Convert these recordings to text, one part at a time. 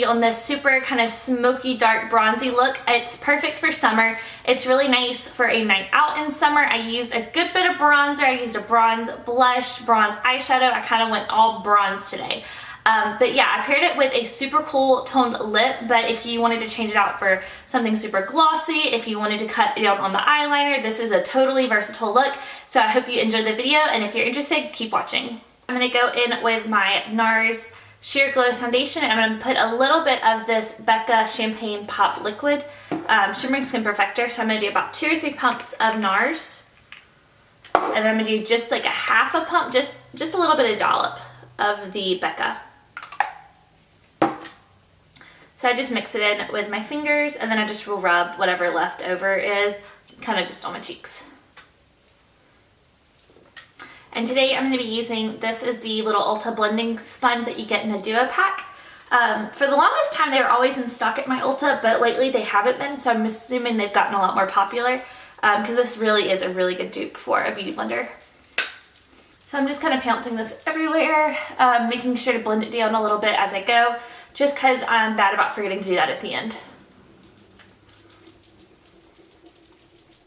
on this super kind of smoky, dark, bronzy look. It's perfect for summer. It's really nice for a night out in summer. I used a good bit of bronzer. I used a bronze blush, bronze eyeshadow. I kind of went all bronze today. But yeah, I paired it with a super cool toned lip, but if you wanted to change it out for something super glossy, if you wanted to cut down on the eyeliner, this is a totally versatile look. So I hope you enjoyed the video, and if you're interested, keep watching. I'm going to go in with my NARS Sheer Glow Foundation, and I'm going to put a little bit of this BECCA Champagne Pop Liquid Shimmering Skin Perfector. So I'm going to do about 2 or 3 pumps of NARS, and then I'm going to do just like a half a pump, just a little bit of dollop of the BECCA. So I just mix it in with my fingers, and then I just will rub whatever left over is kind of just on my cheeks. And today I'm going to be using, this is the little Ulta blending sponge that you get in a duo pack. For the longest time they were always in stock at my Ulta, but lately they haven't been, so I'm assuming they've gotten a lot more popular because this really is a really good dupe for a beauty blender. So I'm just kind of pouncing this everywhere, making sure to blend it down a little bit as I go, just because I'm bad about forgetting to do that at the end.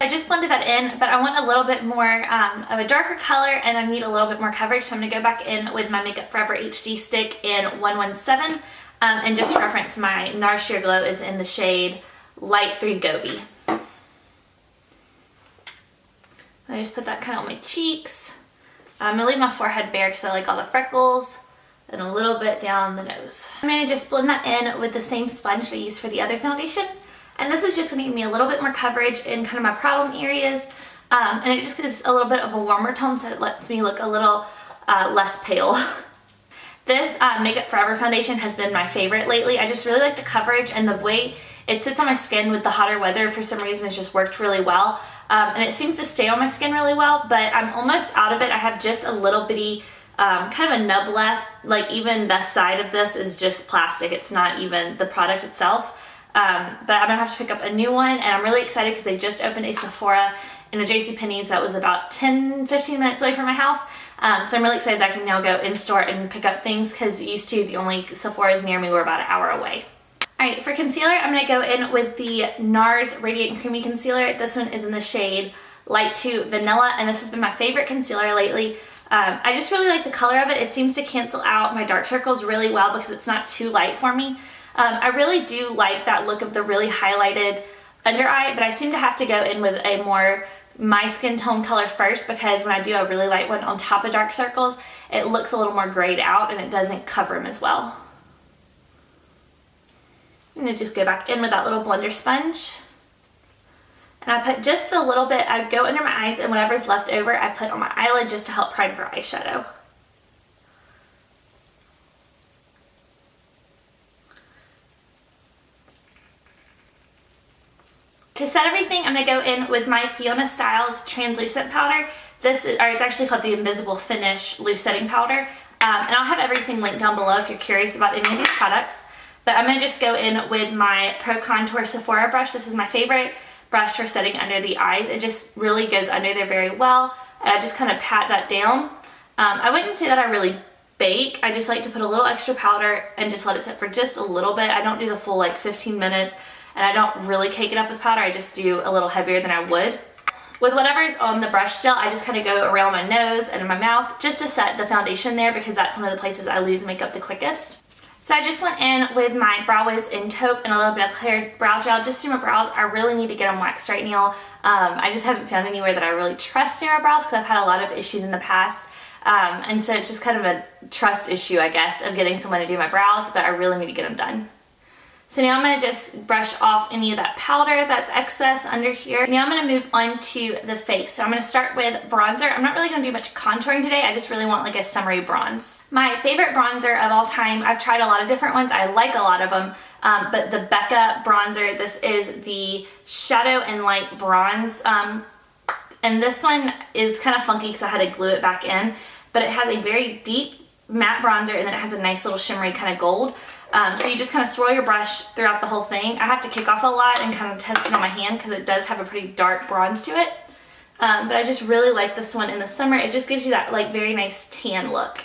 I just blended that in, but I want a little bit more of a darker color, and I need a little bit more coverage, so I'm going to go back in with my Makeup Forever HD stick in 117, and just for reference, my NARS Sheer Glow is in the shade Light 3 Gobi. I just put that kind of on my cheeks. I'm going to leave my forehead bare because I like all the freckles, and a little bit down the nose. I'm going to just blend that in with the same sponge that I used for the other foundation. And this is just going to give me a little bit more coverage in kind of my problem areas. And it just gives a little bit of a warmer tone, so it lets me look a little less pale. This Makeup Forever foundation has been my favorite lately. I just really like the coverage, and the way it sits on my skin with the hotter weather for some reason has just worked really well. And it seems to stay on my skin really well, but I'm almost out of it. I have just a little bitty kind of a nub left. Like even the side of this is just plastic. It's not even the product itself. But I'm gonna have to pick up a new one, and I'm really excited because they just opened a Sephora in a JCPenney's that was about 10-15 minutes away from my house. So I'm really excited that I can now go in store and pick up things, because used to the only Sephora's near me were about an hour away. Alright, for concealer, I'm going to go in with the NARS Radiant Creamy Concealer. This one is in the shade Light 2 Vanilla, and this has been my favorite concealer lately. I just really like the color of it. It seems to cancel out my dark circles really well because it's not too light for me. I really do like that look of the really highlighted under eye, but I seem to have to go in with a more my skin tone color first, because when I do a really light one on top of dark circles, it looks a little more grayed out and it doesn't cover them as well. I'm going to just go back in with that little blender sponge. And I put just a little bit, I go under my eyes, and whatever's left over I put on my eyelid just to help prime for eyeshadow. To set everything, I'm going to go in with my FIONA Styles Translucent Powder. This is, or it's actually called the Invisible Finish Loose Setting Powder. And I'll have everything linked down below if you're curious about any of these products. But I'm going to just go in with my Pro Contour Sephora brush. This is my favorite brush for setting under the eyes. It just really goes under there very well. And I just kind of pat that down. I wouldn't say that I really bake. I just like to put a little extra powder and just let it sit for just a little bit. I don't do the full like 15 minutes. And I don't really cake it up with powder. I just do a little heavier than I would. With whatever's on the brush still, I just kind of go around my nose and in my mouth just to set the foundation there, because that's one of the places I lose makeup the quickest. So I just went in with my Brow Wiz in taupe and a little bit of clear brow gel just through my brows. I really need to get them waxed right now. I just haven't found anywhere that I really trust near my brows, because I've had a lot of issues in the past. And so it's just kind of a trust issue, I guess, of getting someone to do my brows, but I really need to get them done. So now I'm going to just brush off any of that powder that's excess under here. Now I'm going to move on to the face. So I'm going to start with bronzer. I'm not really going to do much contouring today. I just really want like a summery bronze. My favorite bronzer of all time, I've tried a lot of different ones. I like a lot of them. But the BECCA bronzer, this is the Shadow and Light Bronze. And this one is kind of funky because I had to glue it back in. But it has a very deep matte bronzer, and then it has a nice little shimmery kind of gold. So you just kind of swirl your brush throughout the whole thing. I have to kick off a lot and kind of test it on my hand because it does have a pretty dark bronze to it. But I just really like this one in the summer. It just gives you that like very nice tan look.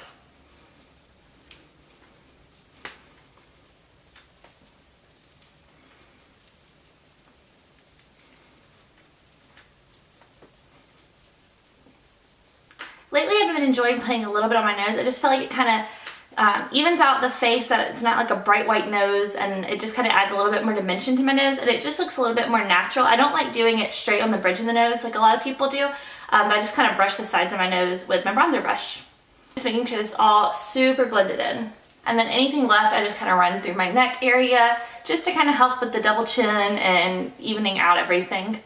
enjoying putting a little bit on my nose. I just feel like it kind of evens out the face, that it's not like a bright white nose, and it just kind of adds a little bit more dimension to my nose, and it just looks a little bit more natural. I don't like doing it straight on the bridge of the nose like a lot of people do, but I just kind of brush the sides of my nose with my bronzer brush. Just making sure it's all super blended in. And then anything left, I just kind of run through my neck area just to kind of help with the double chin and evening out everything.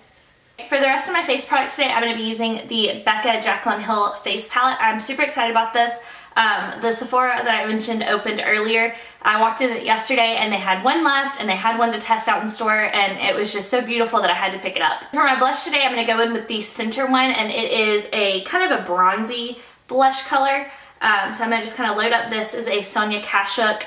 For the rest of my face products today, I'm going to be using the BECCA Jaclyn Hill face palette. I'm super excited about this. The Sephora that I mentioned opened earlier. I walked in it yesterday and they had one left, and they had one to test out in store, and it was just so beautiful that I had to pick it up. For my blush today, I'm going to go in with the center one, and it is a kind of a bronzy blush color. So I'm going to just kind of load up. This is a SONIA KASHUK.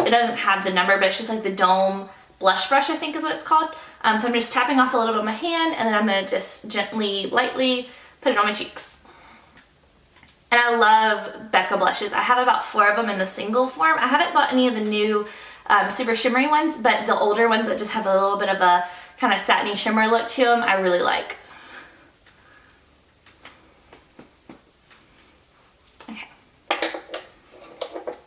It doesn't have the number, but it's just like the dome blush brush, I think is what it's called. So I'm just tapping off a little bit of my hand, and then I'm going to just gently, lightly put it on my cheeks. And I love BECCA blushes. I have about 4 of them in the single form. I haven't bought any of the new super shimmery ones, but the older ones that just have a little bit of a kind of satiny shimmer look to them, I really like. Okay.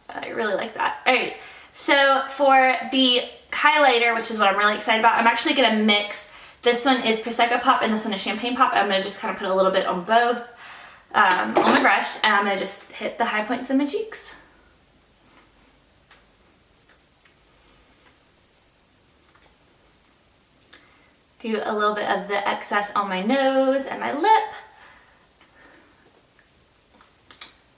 I really like that. Alright, so for the highlighter, which is what I'm really excited about, I'm actually going to mix. This one is Prosecco Pop and this one is Champagne Pop. I'm going to just kind of put a little bit on both. On my brush, and I'm going to just hit the high points in my cheeks. Do a little bit of the excess on my nose and my lip.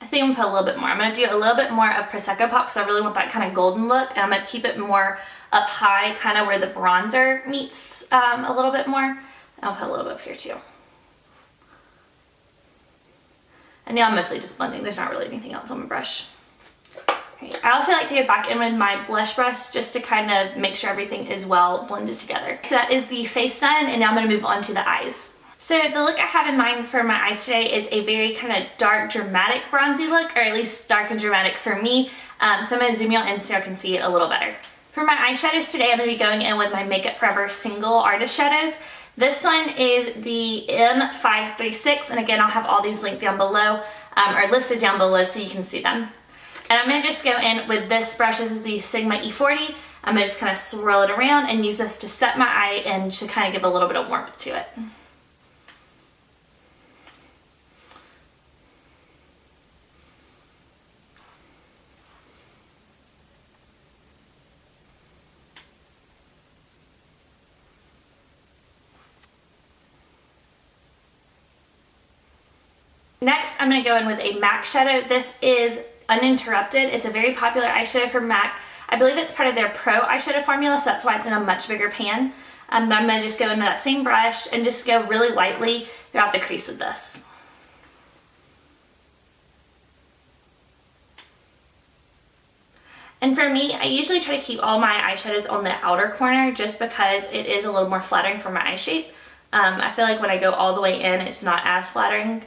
I think I'm going to put a little bit more. I'm going to do a little bit more of Prosecco Pop because I really want that kind of golden look, and I'm going to keep it more up high, kind of where the bronzer meets a little bit more. And I'll put a little bit up here too. And now I'm mostly just blending. There's not really anything else on my brush. Right. I also like to go back in with my blush brush just to kind of make sure everything is well blended together. So that is the face done, and now I'm going to move on to the eyes. So the look I have in mind for my eyes today is a very kind of dark, dramatic bronzy look, or at least dark and dramatic for me. So I'm going to zoom you in so I can see it a little better. For my eyeshadows today, I'm going to be going in with my Makeup Forever single artist shadows. This one is the M536, and again, I'll have all these linked down below, or listed down below so you can see them. And I'm going to just go in with this brush. This is the Sigma E40. I'm going to just kind of swirl it around and use this to set my eye and to kind of give a little bit of warmth to it. Next, I'm going to go in with a MAC shadow. This is Uninterupted. It's a very popular eyeshadow from MAC. I believe it's part of their Pro eyeshadow formula, so that's why it's in a much bigger pan. But I'm going to just go into that same brush and just go really lightly throughout the crease with this. And for me, I usually try to keep all my eyeshadows on the outer corner just because it is a little more flattering for my eye shape. I feel like when I go all the way in, it's not as flattering.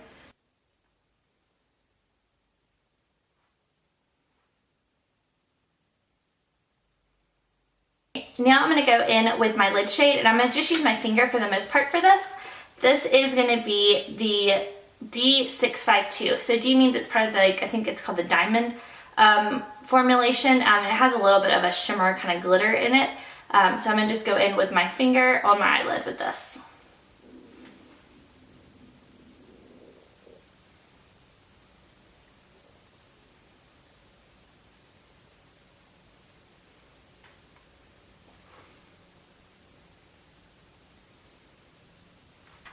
Now I'm going to go in with my lid shade, and I'm going to just use my finger for the most part for this. This is going to be the D652. So D means it's part of the, I think it's called the diamond formulation. It has a little bit of a shimmer kind of glitter in it. So I'm going to just go in with my finger on my eyelid with this.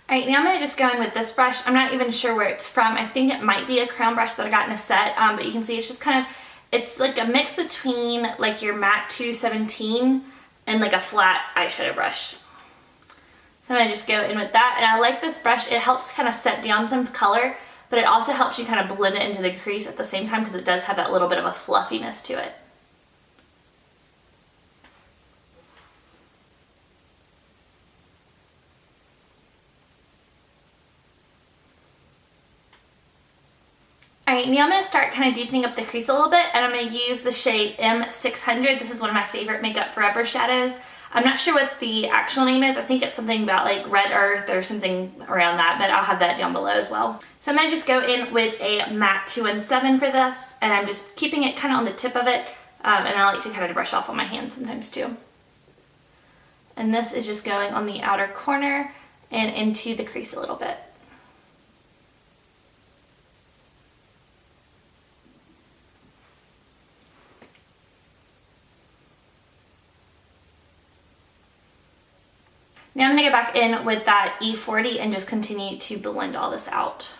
Alright, now I'm going to just go in with this brush. I'm not even sure where it's from. I think it might be a crown brush that I got in a set, but you can see it's just kind of, it's like a mix between like your MAC 217 and like a flat eyeshadow brush. So I'm going to just go in with that, and I like this brush. It helps kind of set down some color, but it also helps you kind of blend it into the crease at the same time because it does have that little bit of a fluffiness to it. Alright, now I'm going to start kind of deepening up the crease a little bit, and I'm going to use the shade M600. This is one of my favorite Makeup Forever shadows. I'm not sure what the actual name is. I think it's something about like Red Earth or something around that, but I'll have that down below as well. So I'm going to just go in with a matte 217 for this, and I'm just keeping it kind of on the tip of it, and I like to kind of brush off on my hand sometimes too. And this is just going on the outer corner and into the crease a little bit. Now I'm going to go back in with that E40 and just continue to blend all this out.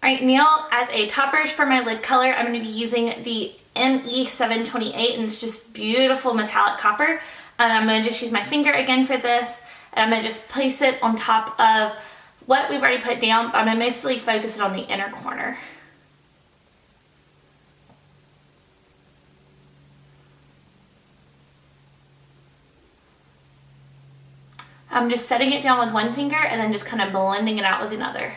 Alright, now as a topper for my lid color, I'm going to be using the ME728, and it's just beautiful metallic copper. I'm going to just use my finger again for this, and I'm going to just place it on top of what we've already put down, but I'm going to mostly focus it on the inner corner. I'm just setting it down with one finger and then just kind of blending it out with another.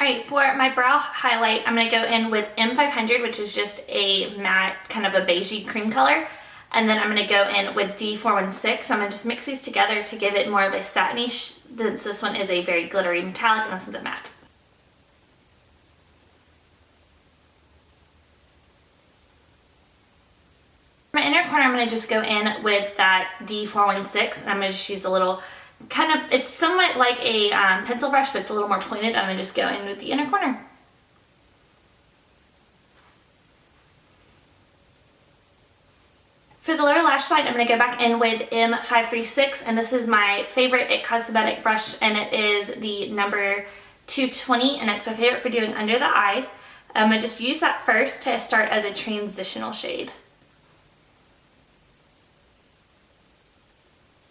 Alright, for my brow highlight, I'm going to go in with M500, which is just a matte, kind of a beigey cream color. And then I'm going to go in with D416. So I'm going to just mix these together to give it more of a satiny, since this one is a very glittery metallic and this one's a matte. For my inner corner, I'm going to just go in with that D416, and I'm going to just use a little, kind of, it's somewhat like a pencil brush, but it's a little more pointed. I'm going to just go in with the inner corner. For the lower lash line, I'm going to go back in with M536, and this is my favorite IT Cosmetic brush, and it is the number 220, and it's my favorite for doing under the eye. I'm going to just use that first to start as a transitional shade.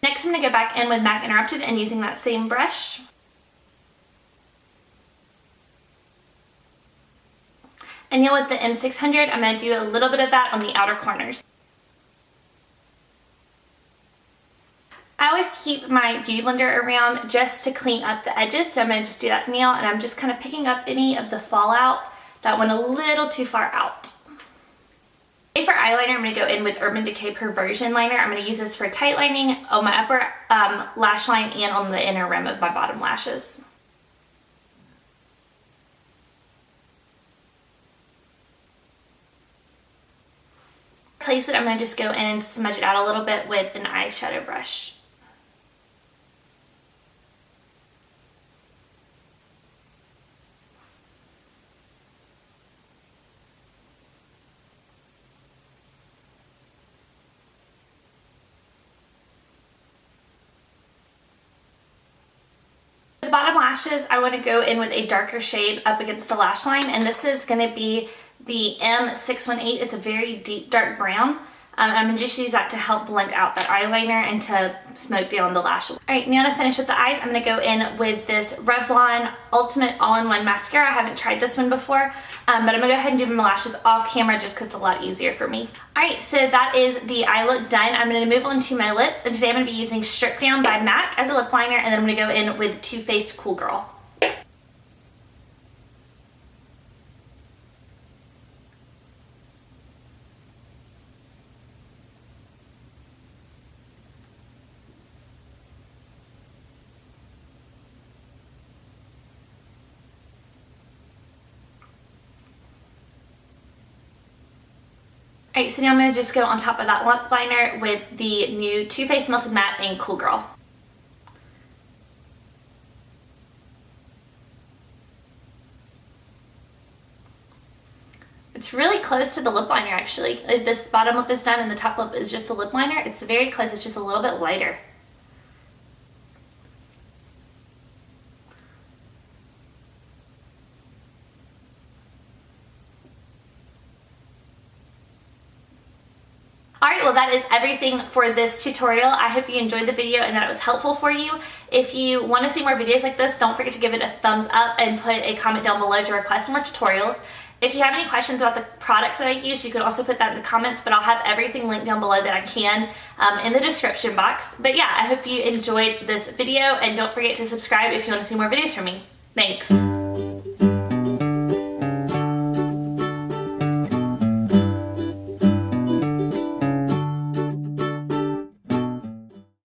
Next, I'm going to go back in with MAC Interrupted and using that same brush. And now with the M600, I'm going to do a little bit of that on the outer corners. I always keep my Beauty Blender around just to clean up the edges, so I'm going to just do that now, and I'm just kind of picking up any of the fallout that went a little too far out. For eyeliner, I'm going to go in with Urban Decay Perversion liner. I'm going to use this for tight lining on my upper lash line and on the inner rim of my bottom lashes. Place it, I'm going to just go in and smudge it out a little bit with an eyeshadow brush. For the bottom lashes, I want to go in with a darker shade up against the lash line, and this is going to be the M618. It's a very deep dark brown. I'm going to just use that to help blend out that eyeliner and to smoke down the lash. Alright, now to finish with the eyes, I'm going to go in with this Revlon Ultimate All-in-One Mascara. I haven't tried this one before, but I'm going to go ahead and do my lashes off camera just because it's a lot easier for me. Alright, so that is the eye look done. I'm going to move on to my lips, and today I'm going to be using Stripdown by MAC as a lip liner, and then I'm going to go in with Too Faced Cool Girl. Alright, so now I'm going to just go on top of that lip liner with the new Too Faced Melted Matte in Cool Girl. It's really close to the lip liner actually. This bottom lip is done and the top lip is just the lip liner. It's very close, it's just a little bit lighter. Alright, well that is everything for this tutorial. I hope you enjoyed the video and that it was helpful for you. If you want to see more videos like this, don't forget to give it a thumbs up and put a comment down below to request more tutorials. If you have any questions about the products that I use, you can also put that in the comments, but I'll have everything linked down below that I can in the description box. But yeah, I hope you enjoyed this video, and don't forget to subscribe if you want to see more videos from me. Thanks.